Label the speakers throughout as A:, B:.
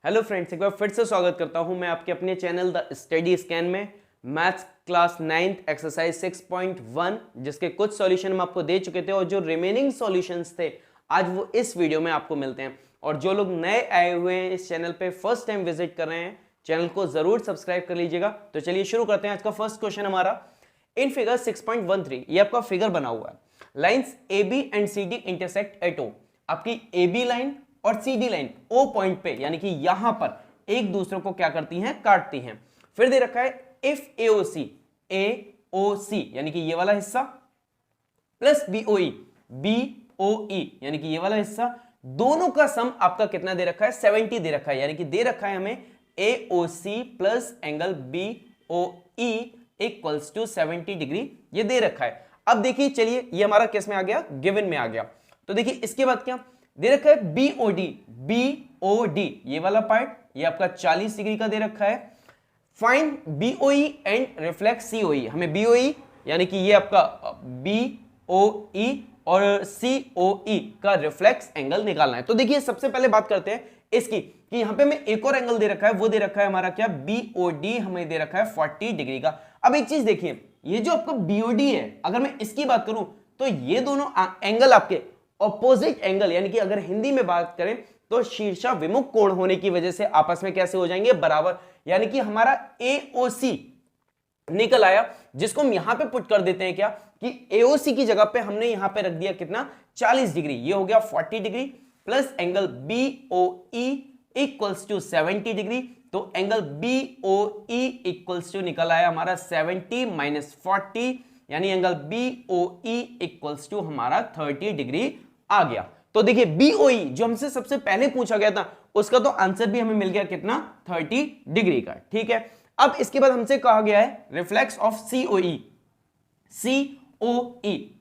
A: Hello friends, एक बार फिर से स्वागत करता हूं मैं आपके अपने चैनल द स्टडी स्कैन में। मैथ्स क्लास 9th एक्सरसाइज 6.1 जिसके कुछ सॉल्यूशन हम आपको दे चुके थे और जो रिमेनिंग सॉल्यूशंस थे आज वो इस वीडियो में आपको मिलते हैं। और जो लोग नए आए हुए हैं इस चैनल पे फर्स्ट टाइम विजिट कर रहे हैं, चैनल को जरूर सब्सक्राइब कर लीजिएगा। तो चलिए शुरू करते हैं। आज का फर्स्ट क्वेश्चन हमारा इन फिगर 6.13, ये आपका फिगर बना हुआ है। Lines A B and C D intersect at O. आपकी ए बी लाइन और C D line O point पे यानी कि यहां पर एक दूसरे को क्या करती हैं, काटती हैं। फिर दे रखा है इफ एओसी यानी कि ये वाला हिस्सा प्लस बीओई यानी कि ये वाला हिस्सा, दोनों का सम आपका कितना दे रखा है, 70 दे रखा है। यानी कि दे रखा है हमें AOC plus angle BOE equals to 70 degree, ये दे रखा है। अब देखिए, चलिए ये हमारा किस में आ गया, गिवन में आ गया। तो देखिए इसके बाद क्या दे रखा है, बीओडी ये वाला पार्ट, ये आपका 40 डिग्री का दे रखा है। Find BOE and reflex COE. हमें बीओई यानी कि ये आपका बीओई और सीओई का रिफ्लेक्स एंगल निकालना है। तो देखिए सबसे पहले बात करते हैं इसकी कि यहां पे हमें एक और एंगल दे रखा है, वो दे रखा है हमारा क्या, बीओडी हमें दे रखा है 40 डिग्री का। अब एक चीज देखिए, ये जो आपका बीओडी है, अगर मैं इसकी बात करूं तो ये दोनों एंगल आपके ऑपोजिट एंगल, यानी कि अगर हिंदी में बात करें तो शीर्षा विमुख कोण होने की वजह से आपस में कैसे हो जाएंगे, बराबर। यानी कि हमारा एओसी निकल आया, जिसको हम यहां पे पुट कर देते हैं क्या कि एओसी की जगह पे हमने यहां पे रख दिया कितना, 40 डिग्री, ये हो गया 40 degree plus angle BOE equals to 70 degree. तो एंगल बीओई इक्वल्स टू निकल आया हमारा 70 माइनस 40, यानी एंगल बीओई इक्वल्स टू हमारा 30 डिग्री आ गया। तो देखिए बीओई जो हमसे सबसे पहले पूछा गया था उसका तो आंसर भी हमें मिल गया कितना, 30 डिग्री का। ठीक है, अब इसके बाद हमसे कहा गया है रिफ्लेक्स ऑफ सीओई,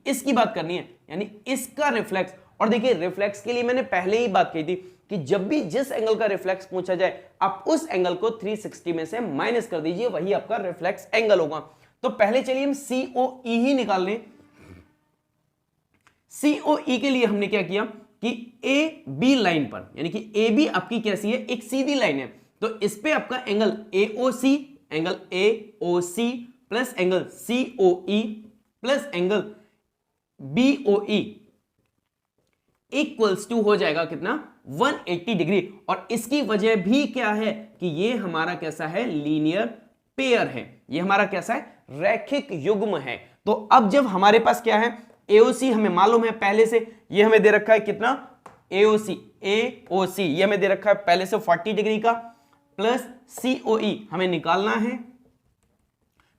A: इसकी बात करनी है, यानी इसका रिफ्लेक्स। और देखिए रिफ्लेक्स के लिए मैंने पहले ही बात कही थी कि जब भी जिस एंगल का रिफ्लेक्स पूछा जाए आप उस एंगल को 360 में से माइनस कर दीजिए, वही आपका रिफ्लेक्स एंगल होगा। तो पहले चलिए हम सीओई ही निकाल लें। सीओई के लिए हमने क्या किया कि ए बी लाइन पर, यानी कि ए बी आपकी कैसी है, एक सीधी लाइन है, तो इस पे आपका angle AOC plus angle COE plus angle BOE equals to हो जाएगा कितना, 180 डिग्री। और इसकी वजह भी क्या है कि ये हमारा कैसा है, लीनियर पेयर है, ये हमारा कैसा है, रैखिक युग्म है। तो अब जब हमारे पास क्या है, एओसी हमें मालूम है पहले से, ये हमें दे रखा है कितना, एओसी ये हमें दे रखा है पहले से 40 डिग्री का, प्लस सीओई हमें निकालना है,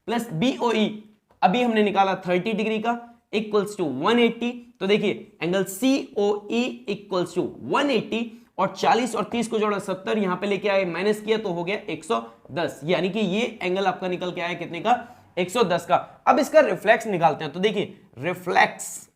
A: प्लस बीओई अभी हमने निकाला 30 डिग्री का, इक्वल्स टू 180। तो देखिए एंगल सीओई इक्वल्स टू 180 और 40 और 30 को जोड़ा 70, यहां पे लेके आए माइनस किया तो हो गया 110, यानी कि ये एंगल आपका निकल के आया कितने का, 110 का। अब इसका रिफ्लेक्स निकालते हैं। तो देखिए रिफ्लेक्स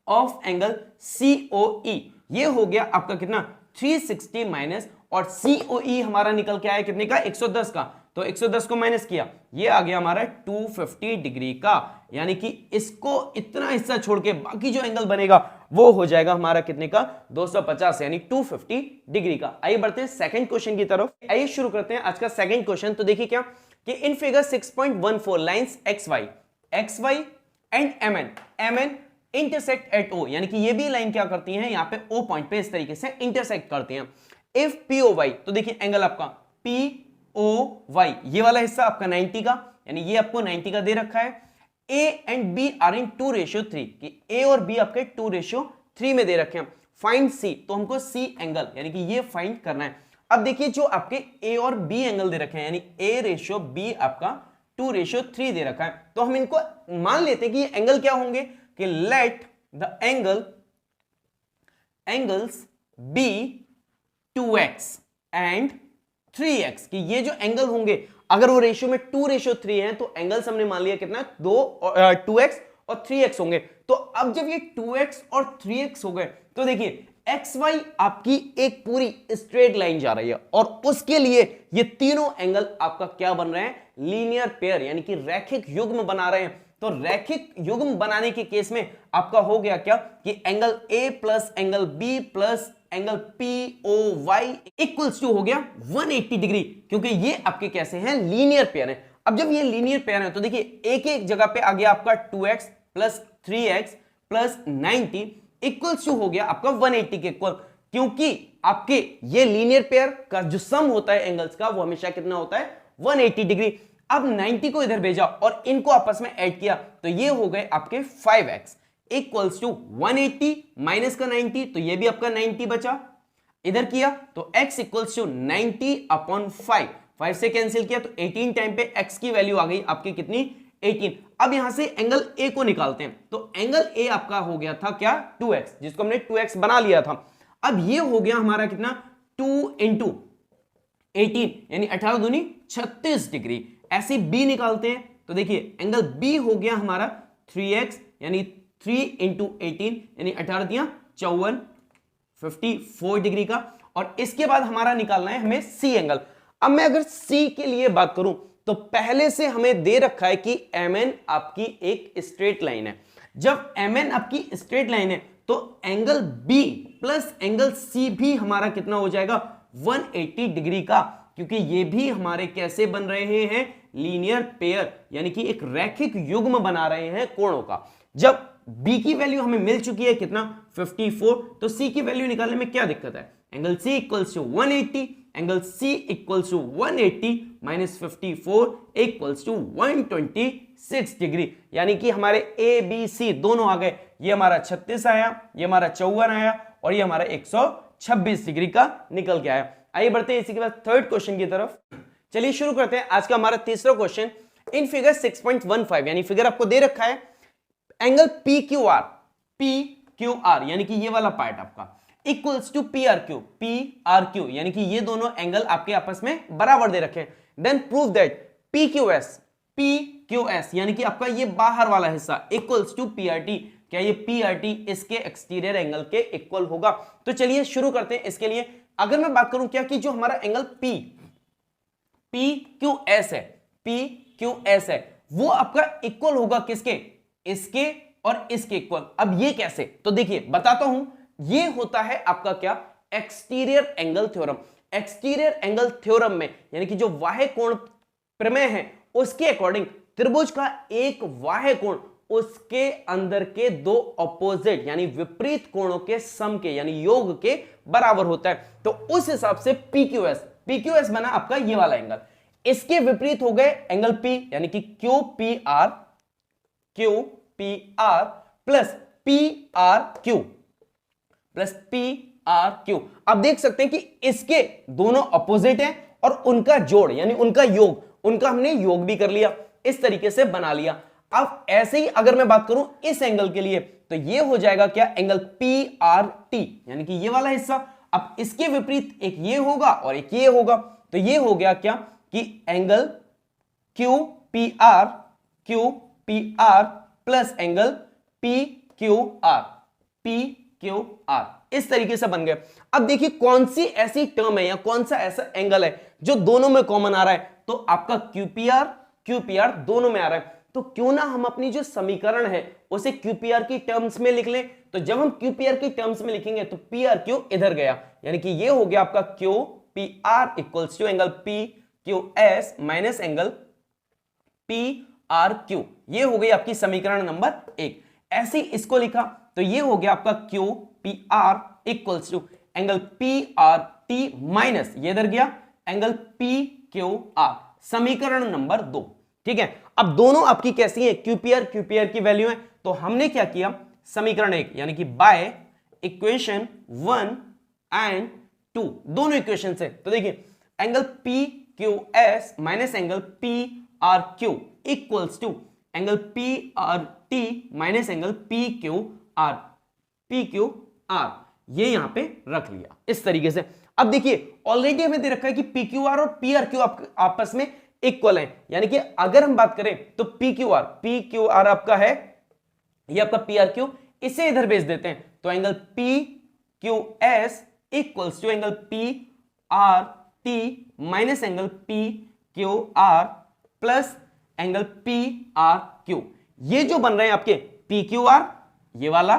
A: ऑफ एंगल सीओई ये हो गया आपका कितना, 360 माइनस, और सीओई हमारा निकल के आया कितने का, 110 का। तो 110 को माइनस किया, ये आ गया हमारा 250 डिग्री का, यानी कि इसको इतना हिस्सा छोड़ के बाकी जो एंगल बनेगा वो हो जाएगा हमारा कितने का, 250, यानी 250 डिग्री का। आइए बढ़ते हैं सेकंड क्वेश्चन की तरफ। आइए शुरू करते हैं आज का सेकंड क्वेश्चन। तो देखिए क्या कि in figure 6.14 lines XY and MN intersect at O, यानी कि ये भी लाइन क्या करती हैं, यहां पे O पॉइंट पे इस तरीके से इंटरसेक्ट करती हैं। इफ POY, तो देखिए एंगल आपका POY ये वाला हिस्सा आपका 90 का, यानी ये आपको 90 का दे रखा है। A and B are in 2:3 कि A और B आपके 2:3 में दे रखे हैं। फाइंड C, तो हमको C एंगल यानी कि ये फाइंड करना है। अब देखिए जो आपके A और B एंगल दे रखे हैं, यानी A/B आपका 2:3 दे रखा है, तो हम इनको मान लेते हैं कि ये एंगल क्या होंगे कि let the angles be 2x and 3x, कि ये जो एंगल होंगे अगर वो रेशियो में 2:3 है तो एंगल्स हमने मान लिया कितना, 2x और 3x होंगे। तो अब जब ये 2x और 3x हो गए तो देखिए XY आपकी एक पूरी स्ट्रेट लाइन जा रही है और उसके लिए ये तीनों एंगल आपका क्या बन रहे हैं, लीनियर पेयर, यानी कि रैखिक युग्म बना रहे हैं। तो रैखिक युग्म बनाने के केस में आपका हो गया क्या कि angle A plus angle B plus angle POY equals to हो गया 180 डिग्री, क्योंकि ये आपके कैसे हैं, लीनियर पेयर हैं। अब जब ये लीनियर पेयर है तो देखिए एक एक जगह पे आ गया आपका 2x plus 3x plus 90 equals to हो गया आपका 180 के इक्वल, क्योंकि आपके ये लीनियर पेयर का जो सम होता है एंगल्स का वो हमेशा कितना होता है, 180 डिग्री। अब 90 को इधर भेजा और इनको आपस में ऐड किया तो ये हो गए आपके 5x इक्वल्स टू 180 माइनस का 90, तो ये भी आपका 90 बचा, इधर किया तो x इक्वल्स टू 90 अपॉन 5 से कैंसिल किया तो 18 टाइम पे x की वैल्यू आ गई आपकी कितनी, 18। अब यहां से एंगल A को निकालते हैं, तो एंगल A आपका हो गया था क्या, 2x, जिसको हमने 2x बना लिया था। अब ये हो गया हमारा कितना, 2 इंटू 18 यानी 18 दूनी 36 डिग्री। ऐसे B निकालते हैं तो देखिए एंगल B हो गया हमारा 3x यानी 3 इंटू 18 यानी 18 दिया 54, 54 डिग्री का। और इसके बाद हमारा निकालना है हमें C एंगल। अब मैं अगर C के लिए बात करूं तो पहले से हमें दे रखा है कि MN आपकी एक स्ट्रेट लाइन है। जब MN आपकी स्ट्रेट लाइन है तो angle B plus angle C भी हमारा कितना हो जाएगा, 180 डिग्री का, क्योंकि ये भी हमारे कैसे बन रहे हैं, लीनियर पेयर, यानी कि एक रैखिक युग्म बना रहे हैं कोणों का। जब B की वैल्यू हमें मिल चुकी है कितना, 54, तो C की वैल्यू निकालने में क्या दिक्कत है, angle C equals to 180, angle C equals to 180 minus 54 equals to 126 degree, यानी कि हमारे A B C दोनों आ गए। ये हमारा 36 आया, ये हमारा 54 आया और ये हमारा 126 डिग्री का निकल के आया। आइए बढ़ते हैं इसी के बाद थर्ड क्वेश्चन की तरफ। चलिए शुरू करते हैं आज का हमारा तीसरा क्वेश्चन। इन फिगर 6.15 यानी फिगर आपको दे रखा है एंगल PQR यानी कि ये वाला पार्ट आपका इक्वल्स टू PRQ यानी कि ये दोनों एंगल आपके आपस में बराबर दे रखे हैं। देन प्रूव दैट PQS यानी कि आपका ये बाहर वाला हिस्सा इक्वल्स टू PRT, क्या ये PRT इसके एक्सटीरियर एंगल के इक्वल होगा। तो चलिए शुरू करते हैं। इसके लिए अगर मैं बात करूं क्या कि जो हमारा एंगल PQS है वो आपका इक्वल होगा किसके, इसके और इसके इक्वल। अब ये कैसे, तो देखिए बताता हूं। ये होता है आपका क्या, exterior angle theorem. Exterior angle theorem में यानी कि जो बाह्य कोण प्रमेय है उसके अकॉर्डिंग त्रिभुज का एक बाह्य कोण उसके अंदर के दो ऑपोजिट यानी विपरीत कोणों के सम के यानी योग के बराबर होता है। तो उस हिसाब से PQS बना आपका ये वाला एंगल, इसके विपरीत हो गए एंगल P यानी कि QPR प्लस PRQ। अब देख सकते हैं कि इसके दोनों ऑपोजिट हैं और उनका जोड़ यानी उनका योग, उनका हमने योग भी कर लिया, इस तरीके से बना लिया। अब ऐसे ही अगर मैं बात करूं इस एंगल के लिए तो ये हो जाएगा क्या, एंगल PRT यानी कि ये वाला हिस्सा। अब इसके विपरीत एक ये होगा और एक ये होगा, तो ये हो गया क्या कि angle QPR plus angle PQR इस तरीके से बन गए। अब देखिए कौन सी ऐसी टर्म है या कौन सा ऐसा एंगल है जो दोनों में कॉमन आ रहा है, तो आपका QPR दोनों में आ रहा है। तो क्यों ना हम अपनी जो समीकरण है उसे QPR की टर्म्स में लिख लें। तो जब हम QPR की टर्म्स में लिखेंगे तो PRQ इधर गया, यानी कि ये हो गया आपका QPR equals to angle PQS minus angle PRQ। ये हो गई आपकी समीकरण नंबर 1। ऐसे इसको लिखा तो ये हो गया आपका QPR equals to angle PRT minus ये इधर गया एंगल PQR, समीकरण नंबर 2। ठीक है, अब दोनों आपकी कैसी है, QPR की वैल्यू है। तो हमने क्या किया, समीकरण 1 यानी कि बाय इक्वेशन 1 एंड 2 दोनों इक्वेशन से, तो देखिए angle PQS minus angle PRQ equals to angle PRT minus angle PQR ये यहां पे रख लिया इस तरीके से। अब देखिए ऑलरेडी हमें दे रखा है कि PQR और PRQ आपस में इक्वल है, यानी कि अगर हम बात करें तो PQR आपका है, ये आपका PRQ, इसे इधर भेज देते हैं तो angle PQS equals to angle PRT minus angle PQR plus angle PRQ। ये जो बन रहे हैं आपके PQR ये वाला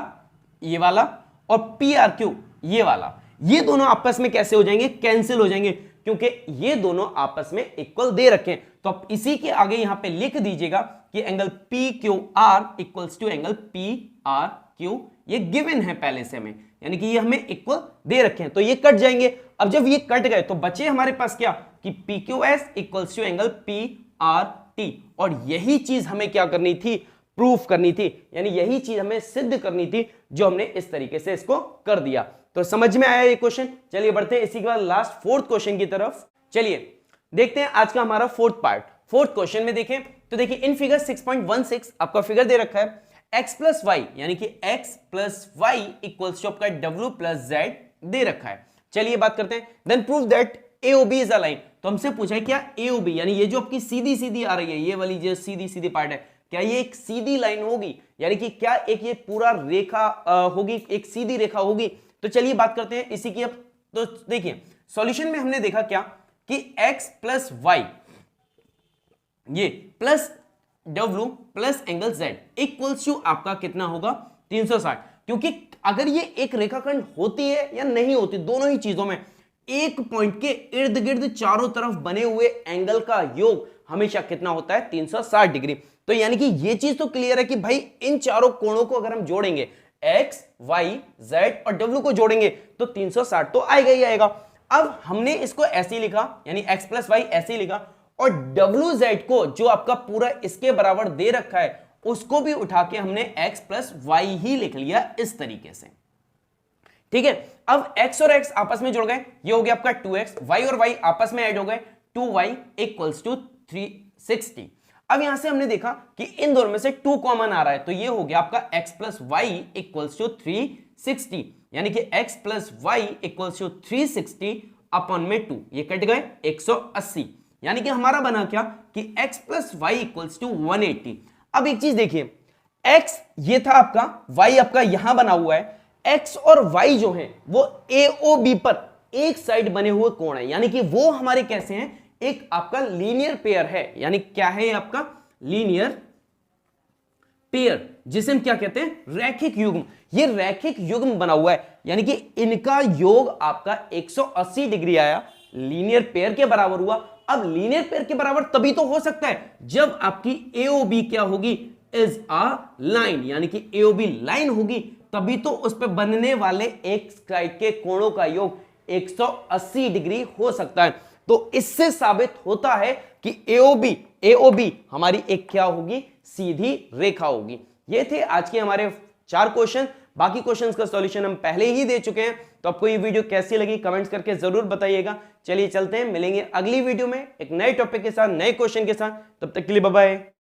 A: और PRQ ये वाला, ये दोनों आपस में कैसे हो जाएंगे, कैंसिल हो जाएंगे, क्योंकि ये दोनों आपस में इक्वल दे रखे हैं। तो आप इसी के आगे यहां पे लिख दीजिएगा कि angle P Q R equals to angle P R Q, ये गिवन है पहले से हमें, यानी कि ये हमें इक्वल दे रखे हैं, तो ये कट जाएंगे। अब जब ये कट गए तो बचे हमारे पास क्या कि P Q S equals to angle P R T, और यही चीज हमें क्या करनी थी, प्रूफ करनी थी, यानी यही चीज हमें सिद्ध करनी थी, जो हमने इस तरीके से इसको कर दिया। तो समझ में आया ये क्वेश्चन। चलिए बढ़ते हैं इसी के बाद लास्ट फोर्थ क्वेश्चन की तरफ। चलिए देखते हैं आज का हमारा फोर्थ पार्ट। फोर्थ क्वेश्चन में देखें तो देखिए इन फिगर 6.16 आपका फिगर दे रखा है x प्लस वाई, यानी कि x plus y equals to आपका w प्लस z दे रखा है। चलिए बात करते हैं, then prove that AOB is a line. तो हमसे पूछा है क्या AOB, यानी ये जो आपकी सीधी सीधी आ रही है, ये वाली जो सीधी सीधी पार्ट है, क्या ये एक सीधी लाइन होगी, यानी कि क्या एक ये पूरा रेखा होगी, एक सीधी रेखा होगी। तो चलिए बात करते हैं इसी की। अब तो देखिए सॉल्यूशन में हमने देखा क्या कि x प्लस वाई ये plus w plus angle z equals to आपका कितना होगा 360, क्योंकि अगर ये एक रेखाखंड होती है या नहीं होती, दोनों ही चीजों में एक पॉइंट के इर्द गिर्द चारों तरफ बने हुए एंगल का योग हमेशा कितना होता है 360 डिग्री। तो यानी कि ये चीज तो क्लियर है कि भाई इन चारों कोणों को अगर हम जोड़ेंगे x, y, z और w को जोड़ेंगे तो 360 तो आएगा ही आएगा। अब हमने इसको ऐसे ही लिखा, यानी x प्लस वाई ऐसे ही लिखा, और wz को जो आपका पूरा इसके बराबर दे रखा है उसको भी उठा के हमने x प्लस वाई ही लिख लिया इस तरीके से। ठीक है, अब x और x आपस में जुड़ गए, ये हो गया आपका 2x, y और y आपस में ऐड हो गए 2y इक्वल्स टू 360। अब यहां से हमने देखा कि इन दोनों में से 2 कॉमन आ रहा है, तो ये हो गया आपका x plus y equals to 360, यानी कि x plus y equals to 360 upon में 2, ये कट गए 180, यानी कि हमारा बना क्या कि x plus y equals to 180। अब एक चीज देखिए, x ये था आपका, y आपका यहां बना हुआ है, x और y जो है वो AOB पर एक साइड बने हुए कोण है, यानी कि वो हमारे कैसे हैं, एक आपका लीनियर पेयर है, यानी क्या है आपका लीनियर पेयर, जिसे हम क्या कहते हैं रैखिक युग्म। ये रैखिक युग्म बना हुआ है, यानी कि इनका योग आपका 180 डिग्री आया, लीनियर पेयर के बराबर हुआ। अब लीनियर पेयर के बराबर तभी तो हो सकता है जब आपकी AOB क्या होगी, इज अ लाइन, यानी कि AOB लाइन होगी, तभी तो उस पर बनने वाले एक साइड के कोणों का योग 180 डिग्री हो सकता है। तो इससे साबित होता है कि AOB हमारी एक क्या होगी, सीधी रेखा होगी। ये थे आज के हमारे 4 क्वेश्चन। बाकी क्वेश्चंस का सॉल्यूशन हम पहले ही दे चुके हैं। तो आपको ये वीडियो कैसी लगी कमेंट्स करके जरूर बताइएगा। चलिए चलते हैं, मिलेंगे अगली वीडियो में एक नए टॉपिक के साथ, नए क्वेश्चन के साथ। तब तक के लिए बाय बाय।